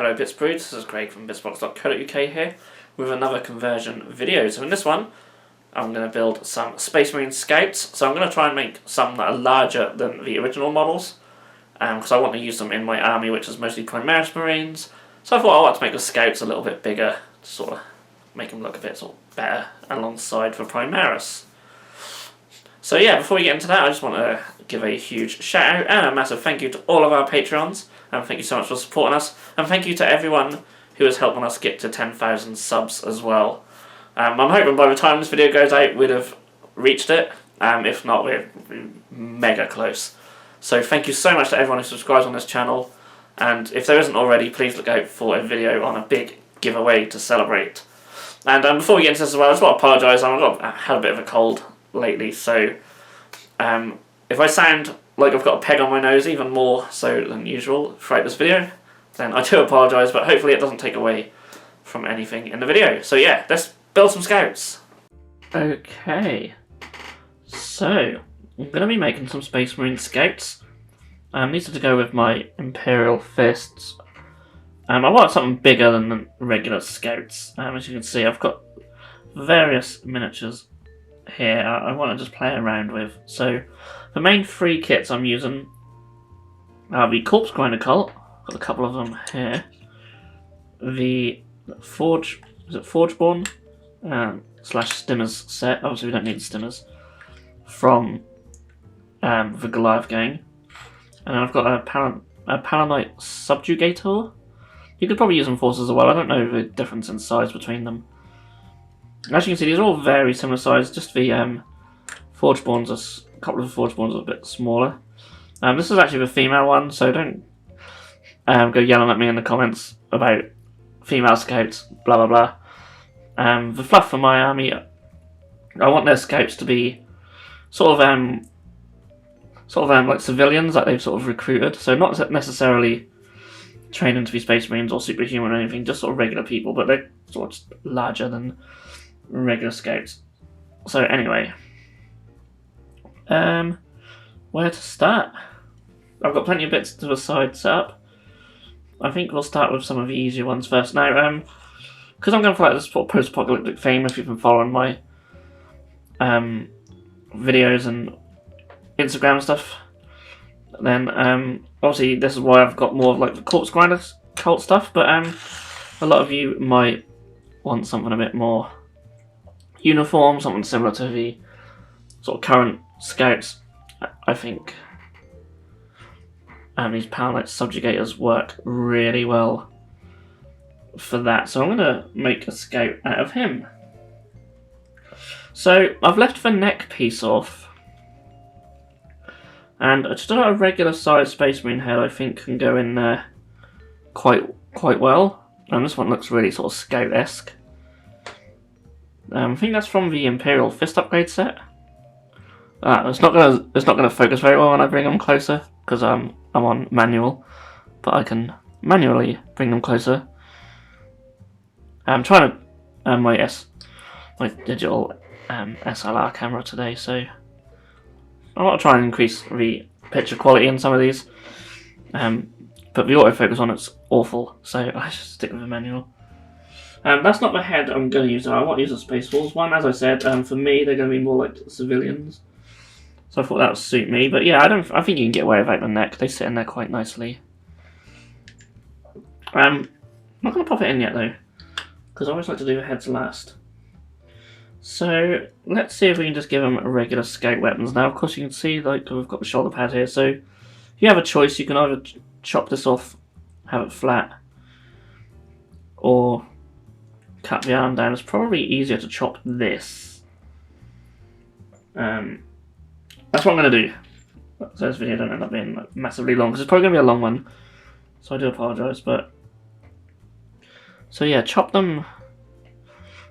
Hello Bitzbox, this is Craig from Bitzbox.co.uk here with another conversion video. So in this one I'm going to build some Space Marine Scouts. So I'm going to try and make some that are larger than the original models because I want to use them in my army, which is mostly Primaris Marines. So I thought I want to make the Scouts a little bit bigger to sort of make them look a bit better alongside the Primaris. So yeah, before we get into that, I just want to give a huge shout out and a massive thank you to all of our Patreons, and thank you so much for supporting us, and thank you to everyone who is helping us get to 10,000 subs as well. I'm hoping by the time this video goes out we'd have reached it, if not we're mega close. So thank you so much to everyone who subscribes on this channel, and if there isn't already, please look out for a video on a big giveaway to celebrate. And before we get into this as well, I just want to apologise, I've had a bit of a cold lately, so if I sound like I've got a peg on my nose even more so than usual throughout this video, then I do apologise, but hopefully it doesn't take away from anything in the video. So yeah, let's build some Scouts. Okay, so I'm going to be making some Space Marine Scouts. These are to go with my Imperial Fists. I want something bigger than the regular Scouts. As you can see, I've got various miniatures here I want to just play around with. So the main three kits I'm using are the Corpse Grinder Cult, got a couple of them here, the Forgeborn slash Stimmers set, obviously we don't need the Stimmers, from the Goliath gang, and then I've got a Palanite Subjugator. You could probably use them forces as well, I don't know the difference in size between them. As you can see, these are all very similar size, just the Forgeborns, a couple of the Forgeborns are a bit smaller. This is actually the female one, so don't go yelling at me in the comments about female Scouts, blah blah blah. The fluff for my army, I want their Scouts to be sort of like civilians that they've sort of recruited, so not necessarily training to be Space Marines or superhuman or anything, just sort of regular people, but they're sort of larger than regular Scouts. So anyway, where to start? I've got plenty of bits to the side set up. I think we'll start with some of the easier ones first. Now, because I'm going for like this post-apocalyptic theme, if you've been following my videos and Instagram and stuff, then obviously this is why I've got more of like the Corpse Grinder Cult stuff, but a lot of you might want something a bit more uniform, something similar to the sort of current Scouts. I think these Palanite Subjugators work really well for that, so I'm going to make a Scout out of him. So I've left the neck piece off, and just a regular size Space Marine head I think can go in there quite well, and this one looks really sort of Scout-esque. I think that's from the Imperial Fist upgrade set. It's not gonna focus very well when I bring them closer because I'm on manual, but I can manually bring them closer. I'm trying to my digital SLR camera today, so I want to try and increase the picture quality in some of these. But the autofocus on it's awful, so I should stick with the manual. That's not the head I'm going to use. I want to use a Space Force one. As I said, for me they're going to be more like civilians, so I thought that would suit me. But yeah, I think you can get away without the neck. They sit in there quite nicely. I'm not going to pop it in yet though, because I always like to do the heads last. So let's see if we can just give them regular Scout weapons. Now, of course, you can see like we've got the shoulder pad here. So if you have a choice, you can either chop this off, have it flat, or cut the arm down. It's probably easier to chop this. That's what I'm going to do. So this video don't end up being like, massively long, because it's probably going to be a long one. So I do apologise, but... So yeah, chop them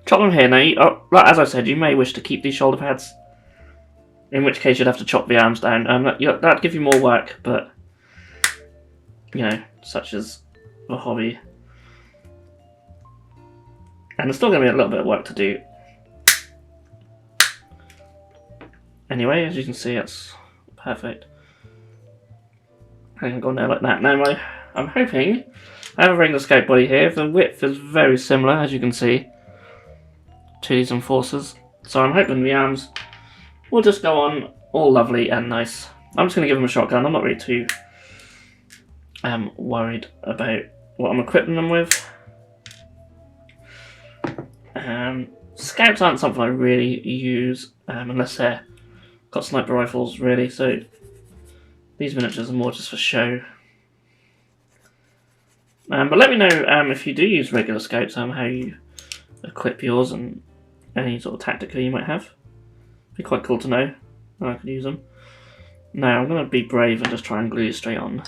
here. Now, as I said, you may wish to keep these shoulder pads, in which case you'd have to chop the arms down. That'd give you more work, but, you know, such is the hobby. And there's still going to be a little bit of work to do. Anyway, as you can see, it's perfect. I can go in there like that. Now, I'm hoping I have a regular scout body here. The width is very similar, as you can see, to these enforcers. So I'm hoping the arms will just go on all lovely and nice. I'm just going to give them a shotgun. I'm not really too worried about what I'm equipping them with. Scouts aren't something I really use unless they're got sniper rifles, really. So these miniatures are more just for show. But let me know if you do use regular scouts, how you equip yours and any sort of tactica you might have. Be quite cool to know. I could use them. Now I'm going to be brave and just try and glue you straight on.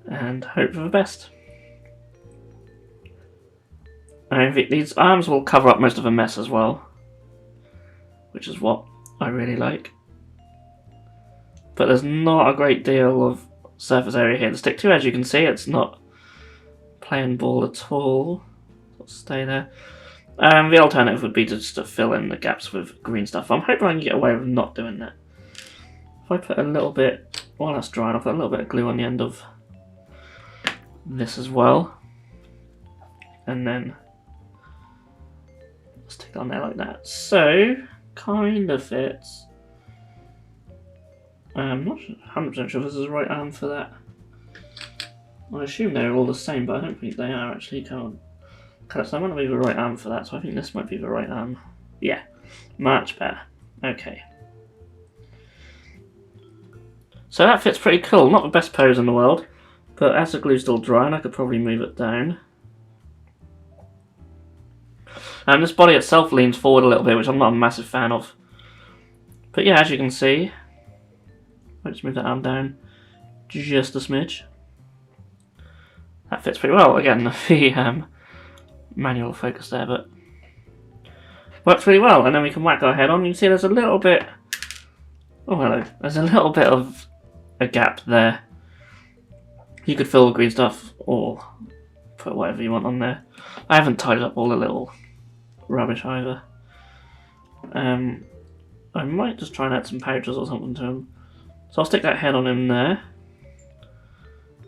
And hope for the best. These arms will cover up most of the mess as well, which is what I really like. But there's not a great deal of surface area here to stick to. As you can see, it's not playing ball at all. It'll stay there. The alternative would be just to fill in the gaps with green stuff. I'm hoping I can get away with not doing that. If I put a little bit, while that's drying, I'll put a little bit of glue on the end of this as well. And then stick it on there like that. So, kind of fits. I'm not 100% sure if this is the right arm for that. I assume they're all the same, but I don't think they are actually. So I want to be the right arm for that, so I think this might be the right arm. Yeah, much better. Okay. So that fits pretty cool. Not the best pose in the world, but as the glue's still drying, I could probably move it down. And this body itself leans forward a little bit, which I'm not a massive fan of. But yeah, as you can see, I'll just move that arm down just a smidge. That fits pretty well. Again, the manual focus there, but works really well. And then we can whack our head on. You can see there's a little bit. Oh, hello. There's a little bit of a gap there. You could fill with green stuff or put whatever you want on there. I haven't tied up all the little rubbish either. I might just try and add some pouches or something to him. So I'll stick that head on him there.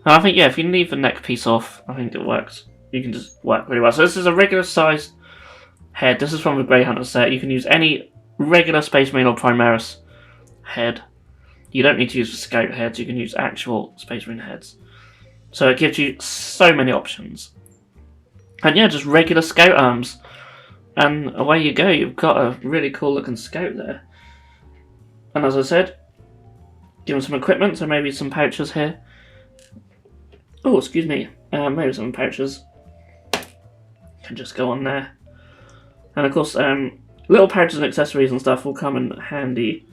And I think, yeah, if you leave the neck piece off, I think it works. You can just work really well. So this is a regular sized head. This is from the Grey Hunter set. You can use any regular Space Marine or Primaris head. You don't need to use the Scout heads. You can use actual Space Marine heads. So it gives you so many options. And yeah, just regular Scout arms. And away you go. You've got a really cool looking Scout there. And as I said, give them some equipment. So maybe some pouches here. Oh, excuse me. Maybe some pouches can just go on there. And of course, little pouches and accessories and stuff will come in handy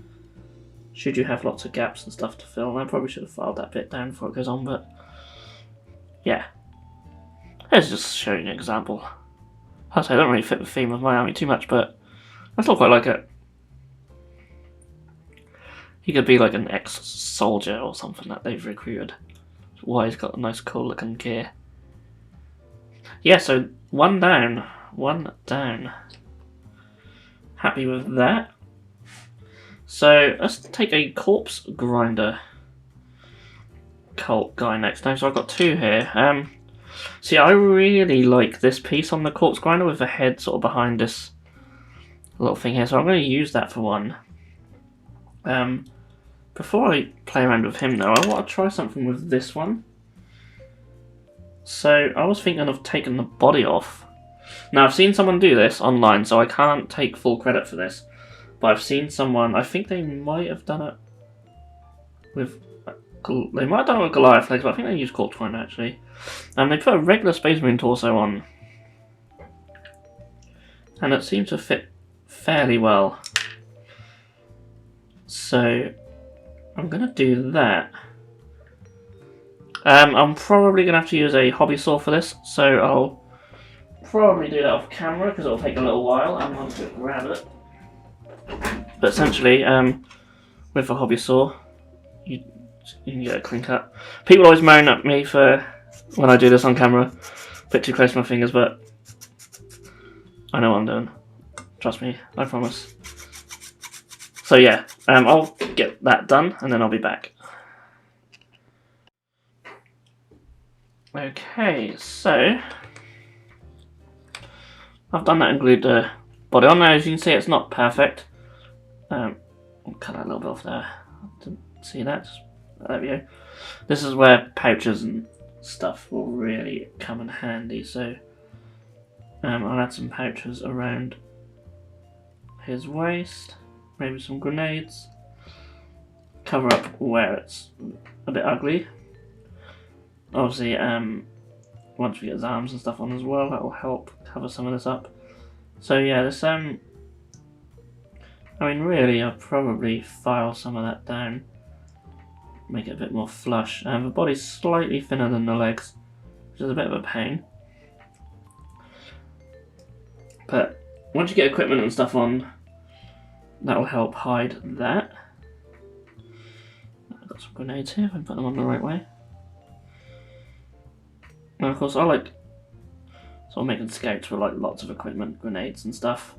should you have lots of gaps and stuff to fill. And I probably should have filed that bit down before it goes on, but yeah. Let's just show you an example. I say I don't really fit the theme of my army too much, but I still quite like it. He could be like an ex-soldier or something that they've recruited. That's why he's got a nice cool looking gear. Yeah, so one down. One down. Happy with that. So let's take a corpse grinder cult guy next time. So I've got two here. See, I really like this piece on the corpse grinder with the head sort of behind this little thing here. So I'm going to use that for one. Before I play around with him though, I want to try something with this one. So I was thinking of taking the body off. Now I've seen someone do this online, so I can't take full credit for this. But I've seen someone, I think they might have done it with, they might have done it with Goliath legs, but I think they used corpse grinder actually. And they put a regular Space Marine torso on. And it seemed to fit fairly well. So I'm going to do that. I'm probably going to have to use a hobby saw for this, so I'll probably do that off camera because it'll take a little while. I'm going to grab it. But essentially, with a hobby saw, you can get a clean cut. People always moan at me for when I do this on camera, a bit too close to my fingers, but I know what I'm doing. Trust me, I promise. So yeah, I'll get that done and then I'll be back. Okay, so I've done that and glued the body on. Now, as you can see, it's not perfect. I'll cut that a little bit off there. I didn't see that. There we go. This is where pouches and stuff will really come in handy. So I'll add some pouches around his waist, maybe some grenades. Cover up where it's a bit ugly. Obviously, once we get his arms and stuff on as well, that will help cover some of this up. So yeah, this I mean, really, I'll probably file some of that down, make it a bit more flush. The body's slightly thinner than the legs, which is a bit of a pain. But once you get equipment and stuff on, that will help hide that. I've got some grenades here, if I put them on the right way. And of course, I like sort of making scouts with like lots of equipment, grenades and stuff.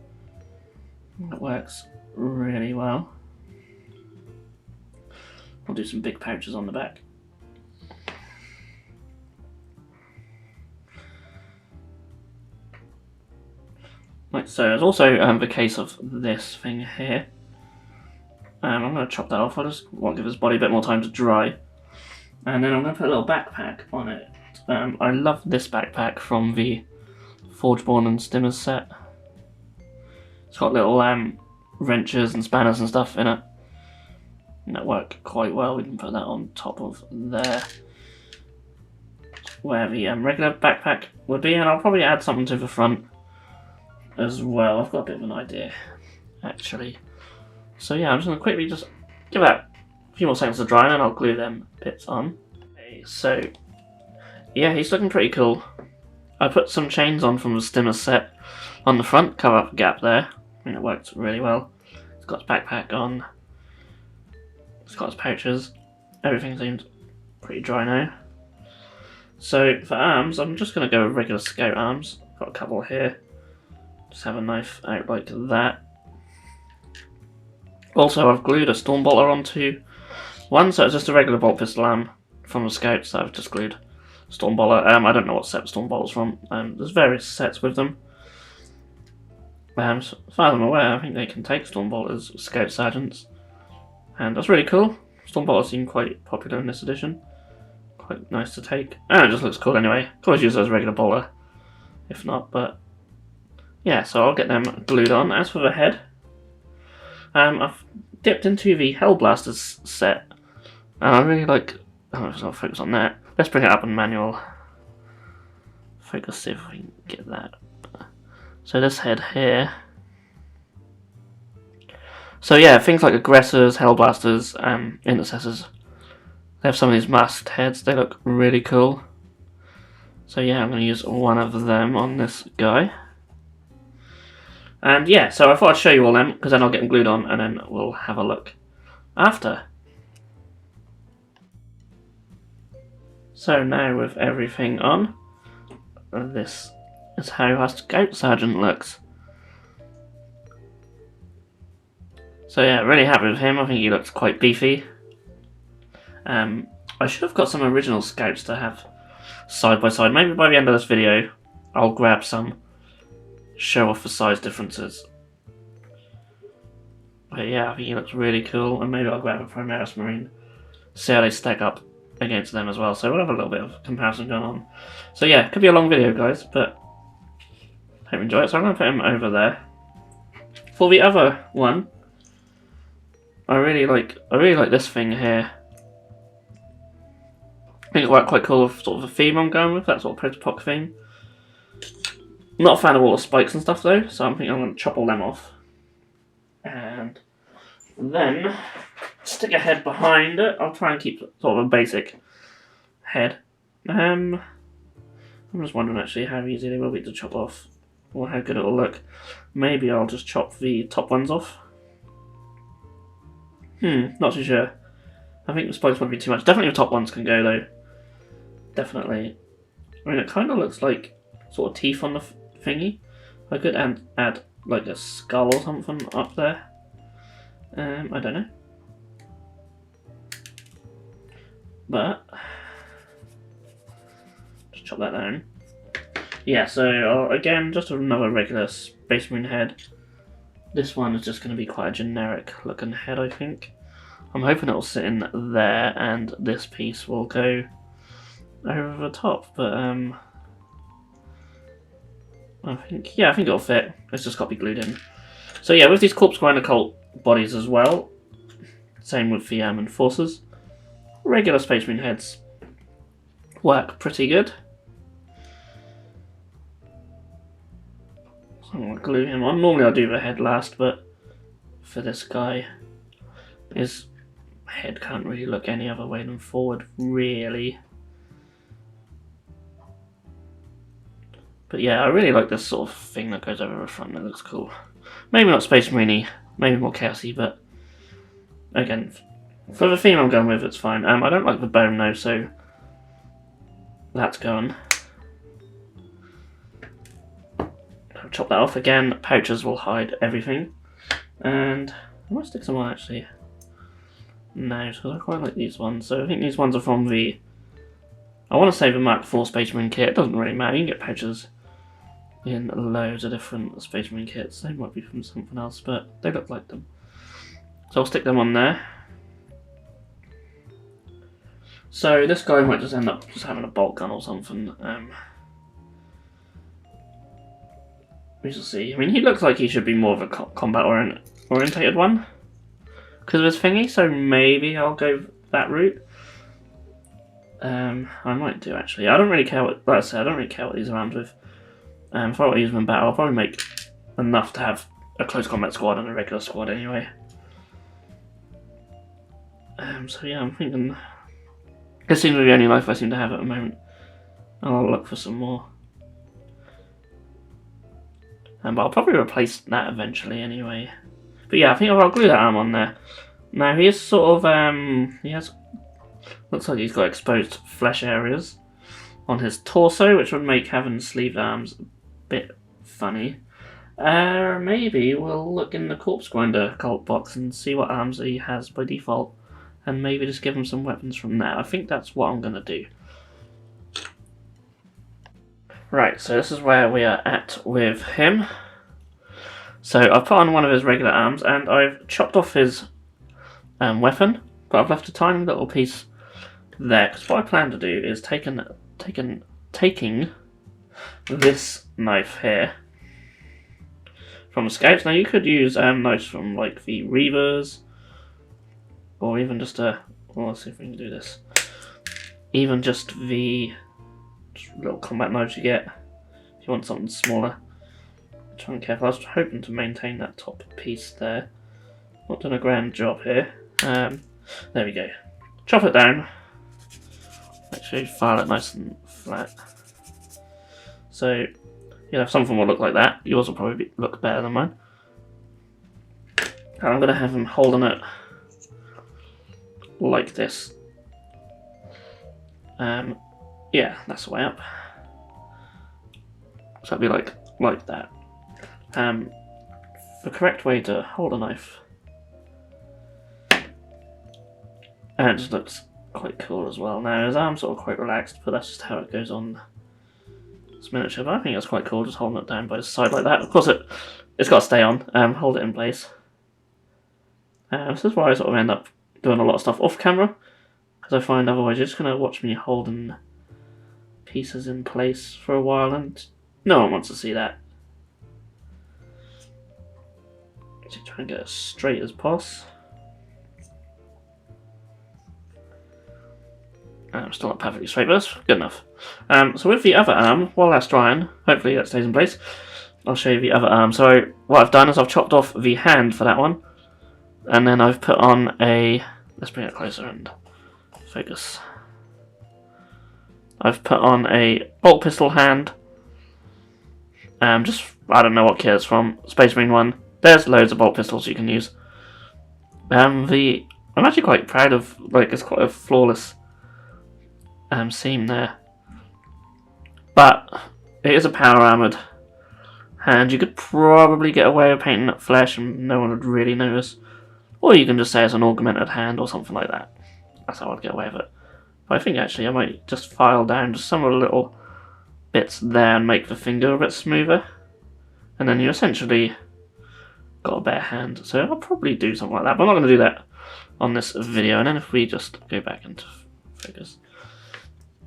That works really well. I'll do some big pouches on the back. Like so. There's also the case of this thing here. I'm going to chop that off. I just want to give his body a bit more time to dry. And then I'm going to put a little backpack on it. I love this backpack from the Forgeborn and Stimmers set. It's got little wrenches and spanners and stuff in it. And that work quite well. We can put that on top of there, where the regular backpack would be. And I'll probably add something to the front as well. I've got a bit of an idea, actually. So yeah, I'm just going to quickly just give that a few more seconds to dry and then I'll glue them bits on. Okay, so yeah, he's looking pretty cool. I put some chains on from the Stimmer set on the front, cover up a gap there. I mean, it worked really well. It's got his backpack on. It's got his pouches. Everything seems pretty dry now. So for arms, I'm just going to go with regular scout arms. Got a couple here. Just have a knife out like that. Also, I've glued a Stormbolter onto one, so it's just a regular bolt pistol arm from the scouts that I've just glued. Stormbolter. I don't know what set Stormbolter's from. There's various sets with them. So as far as I'm aware, I think they can take Stormbolters, Scout Sergeants. And that's really cool. Stormbolters seem quite popular in this edition. Quite nice to take. And it just looks cool anyway. Could always use it as a regular bolter, if not, but yeah, so I'll get them glued on. As for the head, I've dipped into the Hellblasters set, and I really like. Oh, I'll focus on that. Let's bring it up in manual. Focus, see if we can get that. So this head here. So yeah, things like aggressors, Hellblasters, intercessors. They have some of these masked heads. They look really cool. So yeah, I'm going to use one of them on this guy. And yeah, so I thought I'd show you all them, because then I'll get them glued on, and then we'll have a look after. So now with everything on, this is how our Scout Sergeant looks. So yeah, really happy with him. I think he looks quite beefy. I should have got some original Scouts to have side by side. Maybe by the end of this video, I'll grab some, show off the size differences. But yeah, I think he looks really cool, and maybe I'll grab a Primaris Marine, see how they stack up against them as well. So we'll have a little bit of comparison going on. So yeah, it could be a long video, guys, but hope you enjoy it. So I'm going to put him over there. For the other one, I really like this thing here. I think it worked quite cool with sort of the theme I'm going with, that sort of proto-poc theme. I'm not a fan of all the spikes and stuff though, so I'm thinking I'm going to chop all them off. And then stick a head behind it. I'll try and keep sort of a basic head. I'm just wondering actually how easy they will be to chop off, or how good it will look. Maybe I'll just chop the top ones off. Not too sure. I think the spikes might be too much. Definitely the top ones can go though. Definitely. I mean, it kind of looks like sort of teeth on the thingy. I could add like a skull or something up there. I don't know. But chop that down. Yeah, so again, just another regular Space Marine head. This one is just going to be quite a generic looking head, I think. I'm hoping it will sit in there and this piece will go over the top, but I think it'll fit. It's just got to be glued in. So yeah, with these Corpse Grinder Cult bodies as well, same with the Enforcers, regular Space Marine heads work pretty good. So I'm going to glue him on. Normally I'll do the head last, but for this guy, his head can't really look any other way than forward, really. But yeah, I really like this sort of thing that goes over the front. That looks cool. Maybe not Space Marine-y, maybe more chaosy, but again, for the theme I'm going with, it's fine. I don't like the bone though, so that's gone. I'll chop that off again. Pouches will hide everything, and I might stick some on actually. No, because I quite like these ones. So I think these ones are from the, I want to say the Mark IV Space Marine kit. It doesn't really matter. You can get pouches in loads of different Space Marine kits. They might be from something else, but they look like them. So I'll stick them on there. So this guy might just end up just having a bolt gun or something. We shall see. I mean, he looks like he should be more of a combat orientated one because of his thingy, so maybe I'll go that route. I might do actually. I don't really care what, like I said, I don't really care what these are armed with. If I want to use them in battle, I'll probably make enough to have a close combat squad and a regular squad anyway. So yeah, I'm thinking this seems to be the only life I seem to have at the moment. I'll look for some more. But I'll probably replace that eventually anyway. But yeah, I think I'll glue that arm on there. Now he is sort of, he has, looks like he's got exposed flesh areas on his torso, which would make having sleeved arms a bit funny. Maybe we'll look in the Corpse Grinder Cult box and see what arms he has by default, and maybe just give him some weapons from there. I think that's what I'm going to do. Right, so this is where we are at with him. So I've put on one of his regular arms and I've chopped off his weapon, but I've left a tiny little piece there, because what I plan to do is taking this knife here from the Scouts. Now you could use knives from like the Reavers, or even just well, let's see if we can do this. Even just the little combat knives you get if you want something smaller. Trying to be careful. I was hoping to maintain that top piece there. Not done a grand job here. There we go. Chop it down. Make sure you file it nice and flat. So, yeah, something will look like that. Yours will probably look better than mine. And I'm going to have him holding it like this. Yeah, that's the way up. So it'll be like that. The correct way to hold a knife. And it just looks quite cool as well. Now his arm's sort of quite relaxed, but that's just how it goes on this miniature. But I think it's quite cool just holding it down by his side like that. Of course it's got to stay on, hold it in place. This is why I sort of end up doing a lot of stuff off camera, because I find otherwise you're just going to watch me holding pieces in place for a while and no one wants to see that. So try and get it as straight as possible. Still not perfectly straight, but that's good enough. So with the other arm, while that's drying, hopefully that stays in place, I'll show you the other arm. So what I've done is I've chopped off the hand for that one, and then I've put on a, let's bring it closer and focus. I've put on a bolt pistol hand. Just, I don't know what kit it's from, Space Marine one. There's loads of bolt pistols you can use. I'm actually quite proud of, like, it's quite a flawless seam there. But it is a power armoured hand. You could probably get away with painting it flesh and no one would really notice. Or you can just say it's an augmented hand or something like that. That's how I'd get away with it. But I think actually I might just file down just some of the little bits there and make the finger a bit smoother. And then you essentially got a bare hand. So I'll probably do something like that, but I'm not going to do that on this video. And then if we just go back into figures.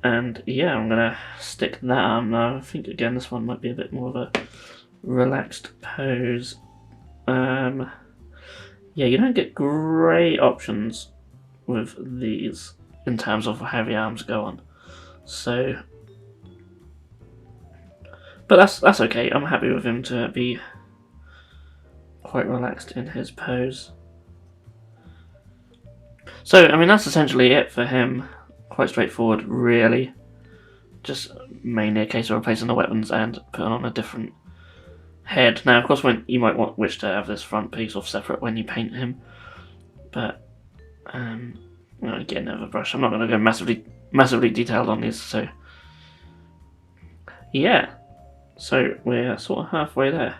And yeah, I'm going to stick that arm now. I think again this one might be a bit more of a relaxed pose. Yeah, you don't get great options with these in terms of how the arms go on. So, but that's okay. I'm happy with him to be quite relaxed in his pose. So, I mean, that's essentially it for him. Quite straightforward, really. Just mainly a case of replacing the weapons and putting on a different head. Now, of course, you might wish to have this front piece off separate when you paint him, but get another brush. I'm not going to go massively detailed on these. So, yeah. So we're sort of halfway there.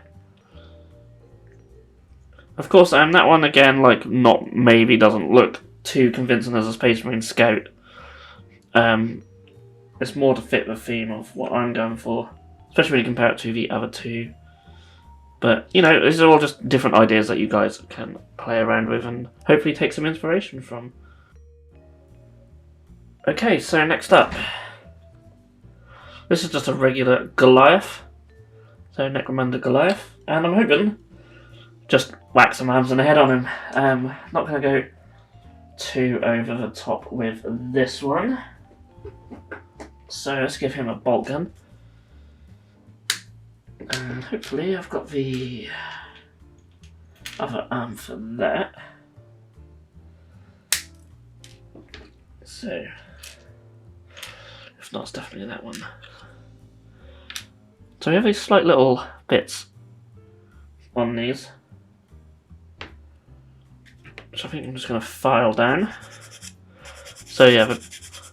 Of course, that one again, like, maybe doesn't look too convincing as a Space Marine Scout. It's more to fit the theme of what I'm going for, especially when you compare it to the other two. But, you know, these are all just different ideas that you guys can play around with and hopefully take some inspiration from. Okay, so next up. This is just a regular Goliath. So, Necromunda Goliath. And I'm hoping just whack some arms and a head on him. Not going to go too over the top with this one. So, let's give him a bolt gun. And hopefully I've got the other arm for that. So, if not, it's definitely that one. So we have these slight little bits on these, which I think I'm just going to file down. So yeah, but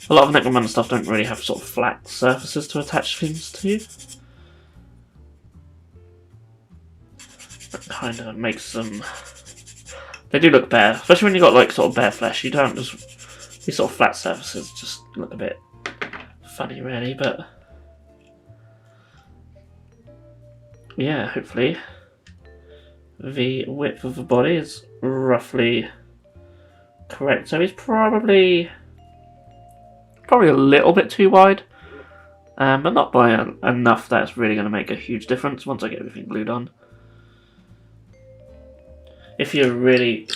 a lot of Necromunda stuff don't really have sort of flat surfaces to attach things to. That kind of makes them... They do look bare, especially when you've got like sort of bare flesh. You don't just... These sort of flat surfaces just look a bit funny really, but... Yeah, hopefully the width of the body is roughly correct. So he's probably a little bit too wide, but not by enough that it's really going to make a huge difference once I get everything glued on. If you're really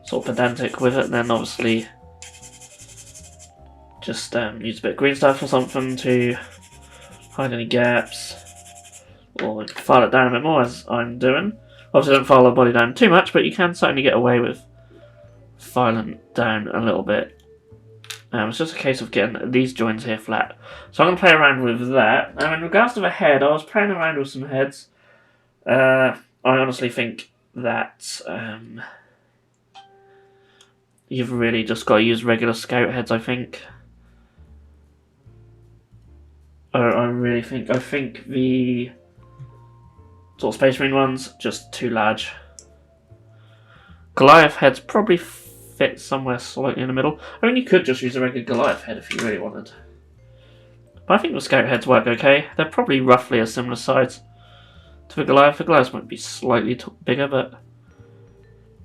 sort of pedantic with it, then obviously just use a bit of green stuff or something to hide any gaps, or file it down a bit more as I'm doing. Obviously don't file the body down too much, but you can certainly get away with filing down a little bit. It's just a case of getting these joints here flat. So I'm going to play around with that. Now in regards to the head, I was playing around with some heads. I honestly think that you've really just got to use regular scout heads, I think. I think the sort of Space Marine ones just too large. Goliath heads probably fit somewhere slightly in the middle. I mean, you could just use a regular Goliath head if you really wanted. But I think the Scout heads work okay. They're probably roughly a similar size to the Goliath. The Goliath might be slightly bigger, but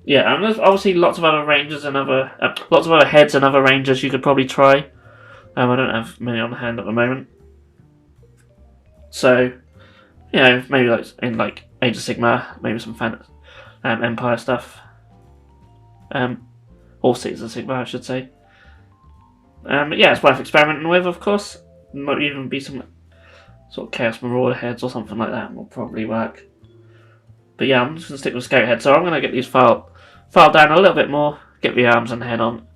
yeah. And there's obviously lots of other ranges and lots of other heads and other ranges you could probably try. I don't have many on hand at the moment. So, you know, maybe like in like Age of Sigmar, maybe some Empire stuff. Or Cities of Sigmar, I should say. But yeah, it's worth experimenting with, of course. Might even be some sort of Chaos Marauder heads or something like that will probably work. But yeah, I'm just going to stick with Scout head. So I'm going to get these filed down a little bit more, get the arms and head on,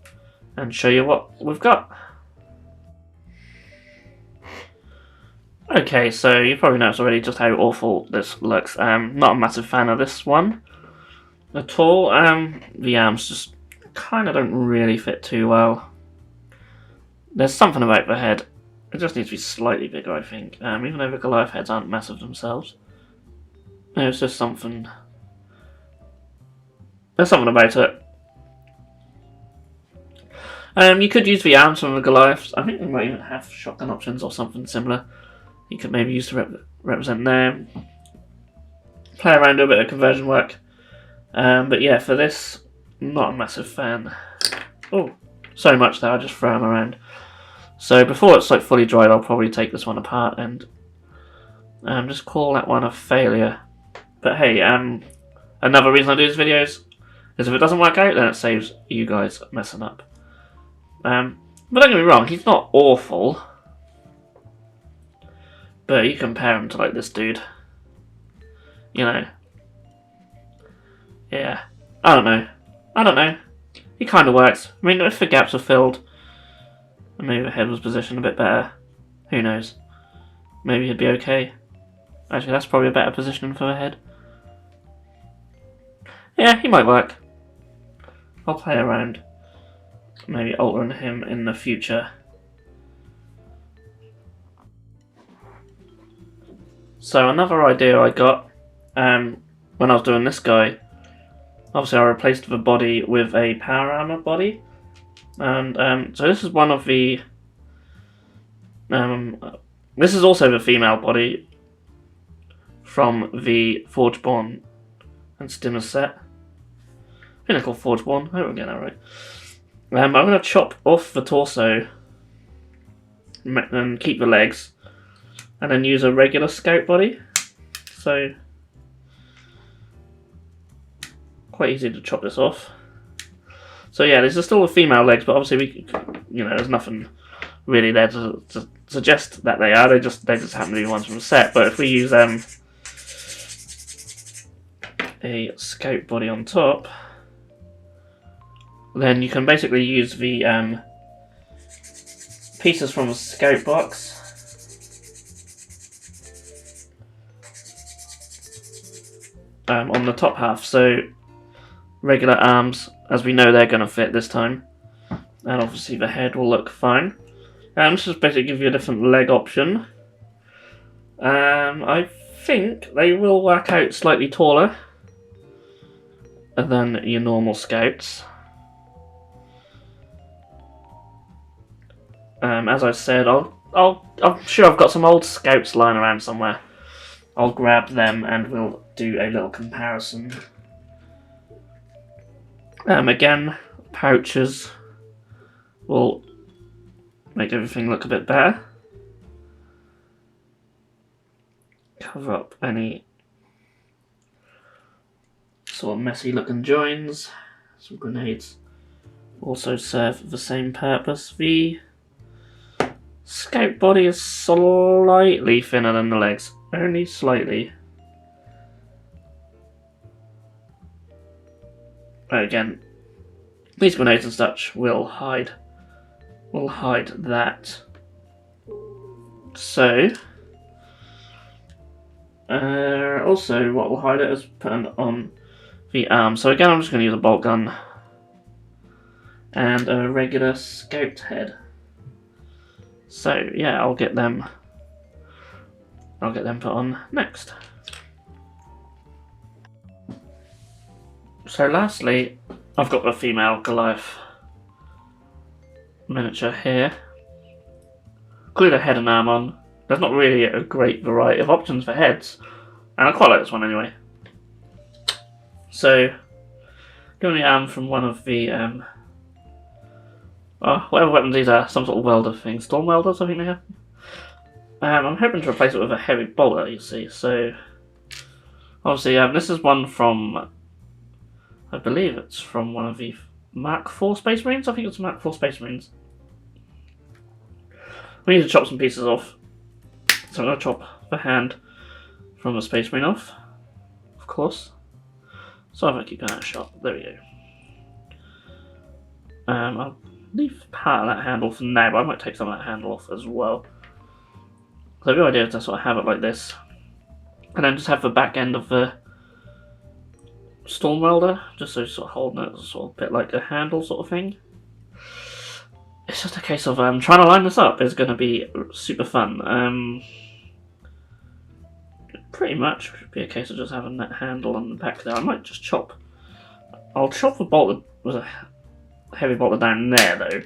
and show you what we've got. Okay, so you probably noticed already just how awful this looks. Not a massive fan of this one at all. The arms just kind of don't really fit too well. There's something about the head. It just needs to be slightly bigger, I think. Even though the Goliath heads aren't massive themselves. There's just something... There's something about it. You could use the arms from the Goliaths. I think they might even have shotgun options or something similar. You could maybe use to represent them. Play around, do a bit of conversion work. But yeah, for this, not a massive fan. Oh, so much that I just throw them around. So before it's like fully dried, I'll probably take this one apart and just call that one a failure. But hey, another reason I do these videos is if it doesn't work out, then it saves you guys messing up. But don't get me wrong, he's not awful. But you compare him to like this dude. You know. Yeah. I don't know. He kind of works. I mean, if the gaps are filled, and maybe the head was positioned a bit better, who knows? Maybe he'd be okay. Actually, that's probably a better positioning for the head. Yeah, he might work. I'll play around. Maybe altering him in the future. So another idea I got when I was doing this guy, obviously I replaced the body with a power armor body, and so this is one of the this is also the female body from the Forgeborn and Stimmer set. I think they're called Forgeborn. I hope I'm getting that right. I'm going to chop off the torso and keep the legs, and then use a regular scout body. So quite easy to chop this off. So yeah, these are still the female legs, but obviously there's nothing really there to suggest that they are. They just happen to be ones from the set. But if we use a scout body on top, then you can basically use the pieces from the scout box on the top half. So regular arms, as we know, they're going to fit this time, and obviously the head will look fine. This is basically give you a different leg option. I think they will work out slightly taller than your normal scouts. As I said, I'm sure I've got some old scouts lying around somewhere. I'll grab them and we'll do a little comparison. Again, pouches will make everything look a bit better. Cover up any sort of messy looking joins. Some grenades also serve the same purpose. The scout body is slightly thinner than the legs, only slightly. Again, these grenades and such will hide that. So also what will hide it is putting on the arm. So again, I'm just going to use a bolt gun and a regular scout head. So yeah, I'll get them put on next. So lastly, I've got the female Goliath miniature here. Include a head and arm on. There's not really a great variety of options for heads, and I quite like this one anyway. So, giving the arm from one of the whatever weapons these are, some sort of welder thing, storm welders I think they have. I'm hoping to replace it with a heavy bolter, you see. So obviously this is one from, I believe it's from one of the Mark 4 Space Marines. I think it's Mark 4 Space Marines. We need to chop some pieces off. So I'm going to chop the hand from the Space Marine off, of course. So if I keep going out of shot, there we go. I'll leave part of that handle for now, but I might take some of that handle off as well. So the idea is to sort of have it like this, and then just have the back end of the storm welder, just so sort of holding it sort of a bit like a handle sort of thing. It's just a case of trying to line this up is going to be super fun. Pretty much should be a case of just having that handle on the back there. I might just chop. I'll chop the bolt with a heavy bolter down there though,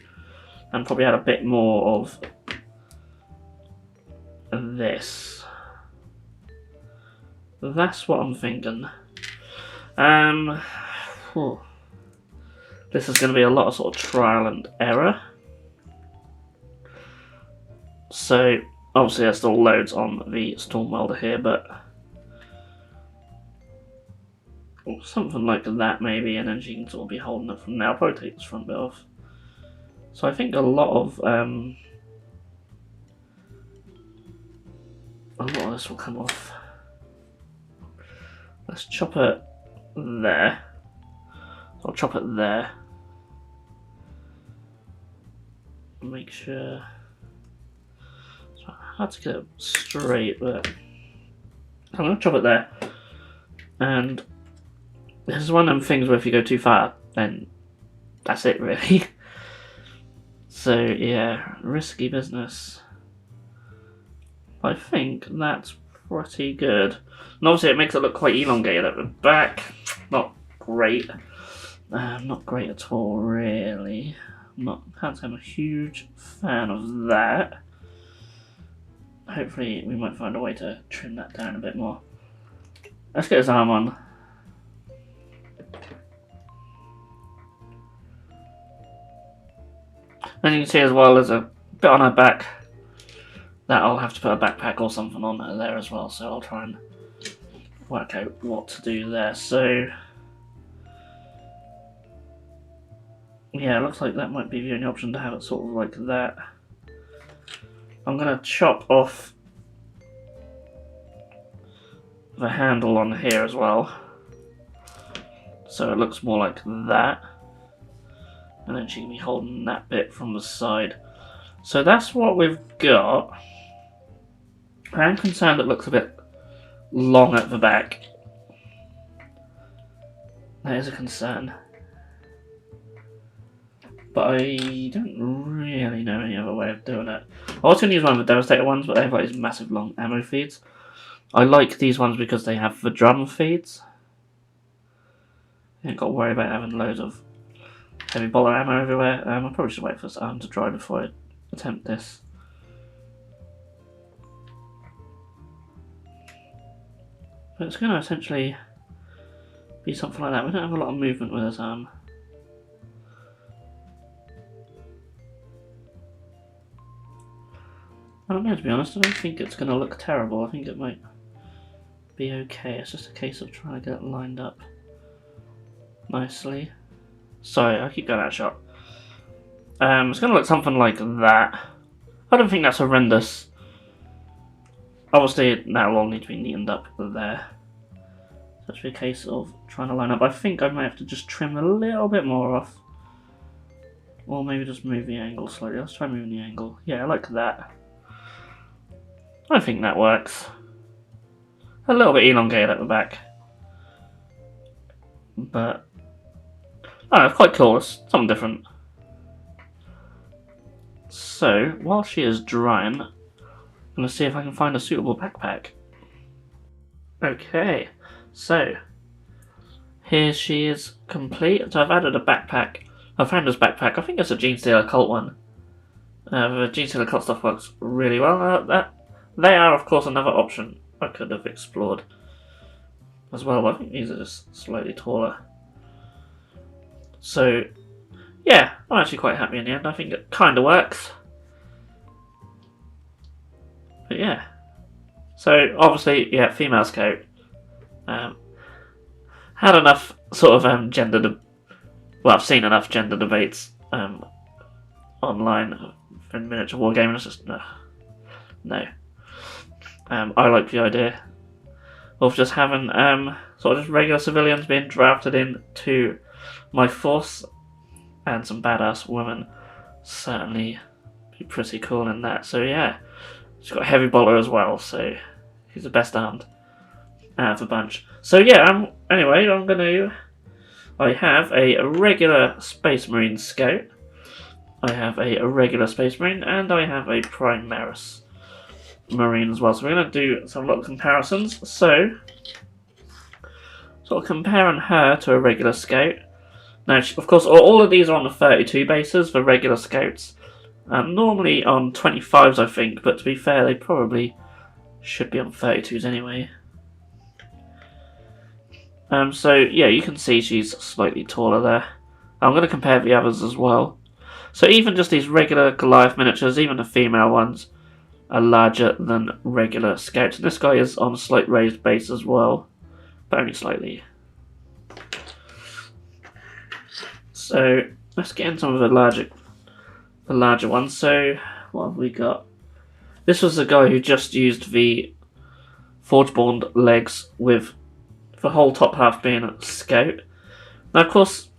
and probably add a bit more of this. That's what I'm thinking. This is going to be a lot of sort of trial and error. So obviously there's still loads on the storm welder here, but something like that maybe, and then she can sort of be holding it from there. I'll probably take this front bit off. So I think a lot of this will come off. Let's chop it there. I'll chop it there. Make sure. It's hard to get it straight, but I'm going to chop it there. And this is one of them things where if you go too far, then that's it really. So yeah, risky business. I think that's pretty good. And obviously it makes it look quite elongated at the back. Not great. Not great at all really. Can't say I'm a huge fan of that. Hopefully we might find a way to trim that down a bit more. Let's get his arm on. And you can see as well there's a bit on her back that I'll have to put a backpack or something on her there as well, so I'll try and work out what to do there. So yeah, it looks like that might be the only option, to have it sort of like that. I'm going to chop off the handle on here as well, so it looks more like that. And then she can be holding that bit from the side. So that's what we've got. I am concerned it looks a bit long at the back. That is a concern. But I don't really know any other way of doing it. I was going to use one of the Devastator ones, but they have like these massive long ammo feeds. I like these ones because they have the drum feeds. You ain't got to worry about having loads of heavy bullet ammo everywhere. I probably should wait for this arm to dry before I attempt this. But it's going to essentially be something like that. We don't have a lot of movement with this arm. I don't know, to be honest. I don't think it's going to look terrible. I think it might be okay. It's just a case of trying to get it lined up nicely. Sorry, I keep going out of shot. It's going to look something like that. I don't think that's horrendous. Obviously, that'll all need to be neatened up there. So it's a case of trying to line up. I think I might have to just trim a little bit more off. Or maybe just move the angle slightly. Let's try moving the angle. Yeah, I like that. I think that works. A little bit elongated at the back. But oh, it's quite cool. It's something different. So, while she is drying, I'm going to see if I can find a suitable backpack. Okay, so here she is complete. So I've added a backpack. I found this backpack. I think it's a Gene Stealer Cult one. The Gene Stealer Cult stuff works really well. They are, of course, another option I could have explored as well. But I think these are just slightly taller. So, yeah, I'm actually quite happy in the end. I think it kind of works. But yeah. So, obviously, yeah, female scout. Had enough sort of well, I've seen enough gender debates online in miniature wargaming. It's just, no. I like the idea of just having sort of just regular civilians being drafted into my force, and some badass women certainly be pretty cool in that. So yeah, she's got a heavy bolter as well, so he's the best armed out of the bunch. So yeah, anyway, I have a regular Space Marine Scout, I have a regular Space Marine, and I have a Primaris Marine as well. So we're going to do some little comparisons. So, sort of comparing her to a regular Scout. Now, of course, all of these are on the 32 bases for regular Scouts, Normally on 25s, I think, but to be fair, they probably should be on 32s anyway. So yeah, you can see she's slightly taller there. I'm going to compare the others as well. So even just these regular Goliath miniatures, even the female ones, are larger than regular scouts. And this guy is on a slight raised base as well, but only slightly. So let's get into some of the larger ones. So what have we got? This was the guy who just used the Forgeborn legs with the whole top half being a scout. Now, of course,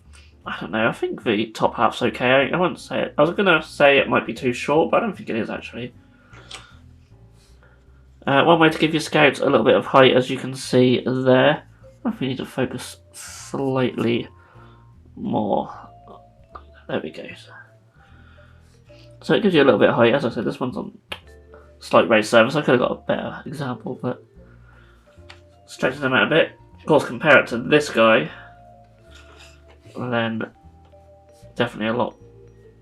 I don't know. I think the top half's okay. I wouldn't say it. I was gonna say it might be too short, but I don't think it is actually. One way to give your scouts a little bit of height, as you can see there. I think we need to focus slightly more. There we go. So it gives you a little bit of height. As I said, this one's on slight raised surface. I could have got a better example, but stretches them out a bit. Of course, compare it to this guy, then definitely a lot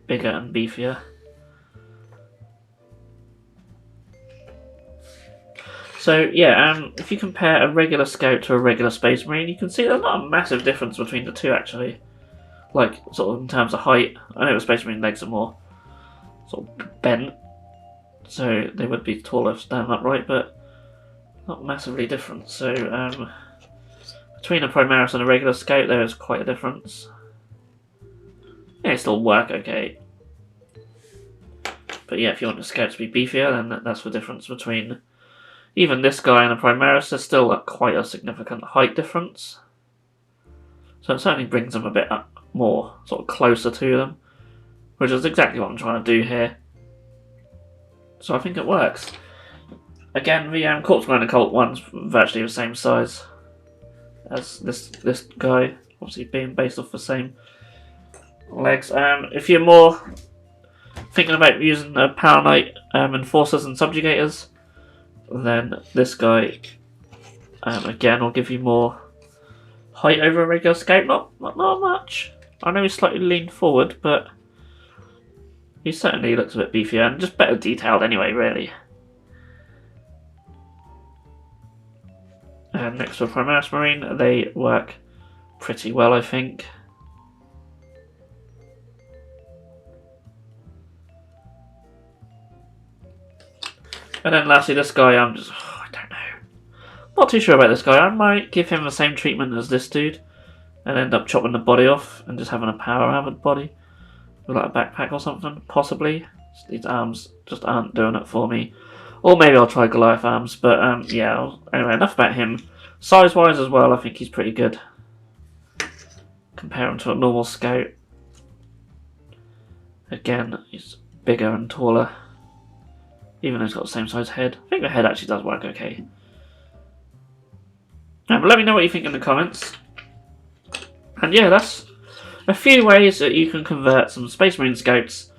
bigger and beefier. So yeah, if you compare a regular scout to a regular space marine, you can see there's not a massive difference between the two actually. Like sort of in terms of height. I know the space marine legs are more sort of bent, so they would be taller stand upright, but not massively different. So between a Primaris and a regular scout, there is quite a difference. Yeah, it still work okay. But yeah, if you want the scout to be beefier, then that's the difference between even this guy and a Primaris. There's still quite a significant height difference. So it certainly brings them a bit more sort of closer to them, which is exactly what I'm trying to do here. So I think it works. Again, the Corpse Grinder Cult one's virtually the same size as this guy, obviously being based off the same legs. If you're more thinking about using Power Knight Enforcers and Subjugators, then this guy again will give you more height over a regular scout. Not much. I know he's slightly leaned forward, but he certainly looks a bit beefier and just better detailed anyway, really. And next to a Primaris Marine, they work pretty well, I think. And then lastly, this guy, I don't know. Not too sure about this guy. I might give him the same treatment as this dude and end up chopping the body off and just having a power armored body with like a backpack or something, possibly. These arms just aren't doing it for me. Or maybe I'll try Goliath arms, but yeah, anyway, enough about him. Size-wise as well, I think he's pretty good. Compare him to a normal scout. Again, he's bigger and taller. Even though he's got the same size head. I think the head actually does work okay. But let me know what you think in the comments. And yeah, that's a few ways that you can convert some Space Marine Scouts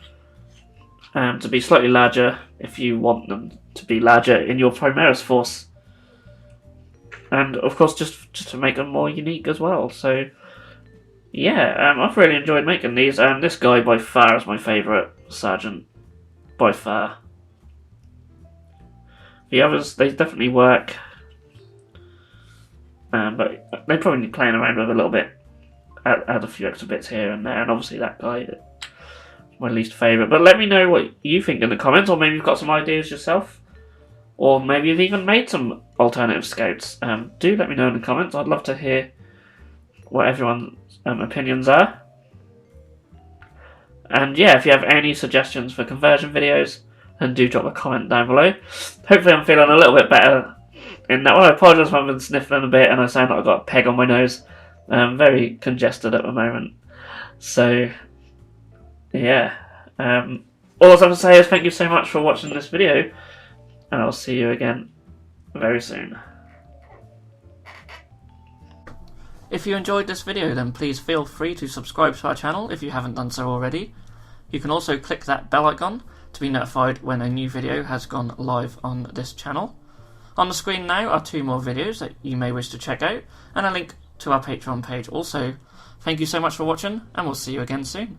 to be slightly larger if you want them to be larger in your Primaris force. And of course just to make them more unique as well. So yeah, I've really enjoyed making these, and this guy by far is my favourite Sergeant. By far. The others, they definitely work. But they probably need playing around with a little bit. Add a few extra bits here and there, and obviously that guy is my least favourite. But let me know what you think in the comments, or maybe you've got some ideas yourself. Or maybe you've even made some alternative scouts. Do let me know in the comments. I'd love to hear what everyone's opinions are. And yeah, if you have any suggestions for conversion videos, then do drop a comment down below. Hopefully I'm feeling a little bit better in that one. I apologise if I've been sniffling a bit and I sound like I've got a peg on my nose. I'm very congested at the moment. So, yeah. All I have to say is thank you so much for watching this video, and I'll see you again very soon. If you enjoyed this video, then please feel free to subscribe to our channel if you haven't done so already. You can also click that bell icon to be notified when a new video has gone live on this channel. On the screen now are 2 more videos that you may wish to check out, and a link to our Patreon page also. Thank you so much for watching, and we'll see you again soon.